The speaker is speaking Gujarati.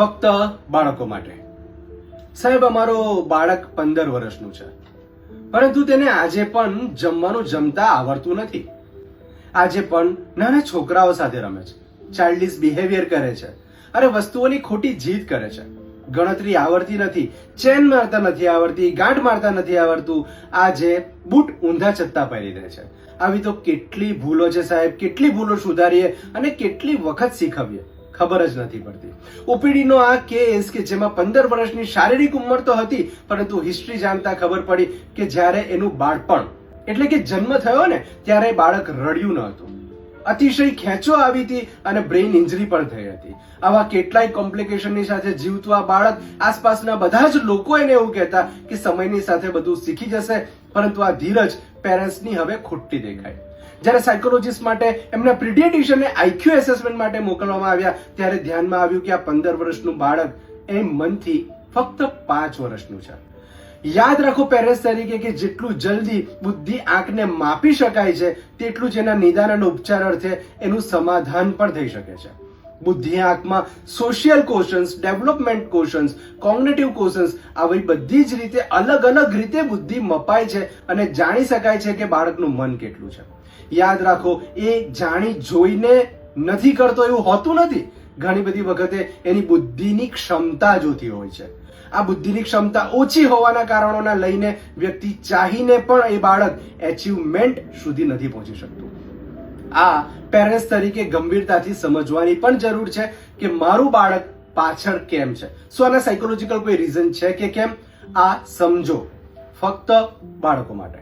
ફક્ત બાળકો માટે. સાહેબ, અમારો બાળક 15 વર્ષનું છે, પરંતુ તેને આજે પણ જમવાનું જમતા આવડતું નથી. આજે પણ નાના છોકરાઓ સાથે રમે છે, ચાઇલ્ડિશ બિહેવિયર કરે છે, અરે વસ્તુઓની ખોટી જીદ કરે છે. ગણતરી આવડતી નથી, ચેન મારતા નથી આવડતી, ગાંઠ મારતા નથી આવડતું. આજે બૂટ ઊંધા છત્તા પહેરી દે છે. આવી તો કેટલી ભૂલો છે સાહેબ, કેટલી ભૂલો સુધારીએ અને કેટલી વખત શીખવીએ, ખબર જ નથી પડતી. ઓપીડીનો આ કેસ કે જેમાં 15 વર્ષની શારીરિક ઉંમર તો હતી, પરંતુ હિસ્ટ્રી જાણતા ખબર પડી કે જ્યારે એનું બાળપણ એટલે કે જન્મ થયો ને ત્યારે બાળક રડ્યું ન હતું, અતિશય ખેંચો આવી હતી અને બ્રેઇન ઇન્જરી પણ થઈ હતી. આવા કેટલાય કોમ્પ્લિકેશનની સાથે જીવતું આ બાળક, આસપાસના બધા જ લોકો એને એવું કહેતા કે સમયની સાથે બધું શીખી જશે, પરંતુ આ ધીરજ પેરેન્ટ્સની હવે ખોટી દેખાય. જ્યારે સાયકોલોજીસ્ટ માટે એમના પીડિયાટ્રિશિયનને આઈક્યુ એસેસમેન્ટ માટે મોકલવામાં આવ્યા ત્યારે ધ્યાનમાં આવ્યું કે આ 15 વર્ષનું બાળક એ મનથી ફક્ત 5 વર્ષનું છે. યાદ રાખો પેરેન્ટ્સ તરીકે કે જેટલું જલ્દી બુદ્ધિ આંકને માપી શકાય છે તેટલું જ એના નિદાન અને ઉપચાર અર્થે એનું સમાધાન પણ થઈ શકે છે. બુદ્ધિ આંકમાં social questions, development questions, cognitive questions આવી બધી જ રીતે અલગ અલગ રીતે બુદ્ધિ મપાય છે અને જાણી શકાય છે કે બાળકનું મન કેટલું છે. યાદ રાખો, એ જાણી જોઈને નથી કરતો એવું હોતું નથી. ઘણી બધી વખતે એની બુદ્ધિની ક્ષમતા જ ઓછી હોય છે. આ બુદ્ધિની ક્ષમતા ઓછી હોવાના કારણોના લઈને વ્યક્તિ ચાહીને પણ એ બાળક એચિવમેન્ટ સુધી નથી પહોંચી શકતું. આ પેરેન્ટ્સ તરીકે ગંભીરતાથી સમજવાની પણ જરૂર છે કે મારું બાળક પાછળ કેમ છે. શું આના સાયકોલોજીકલ કોઈ રીઝન છે કે કેમ? આ સમજો, ફક્ત બાળકો માટે.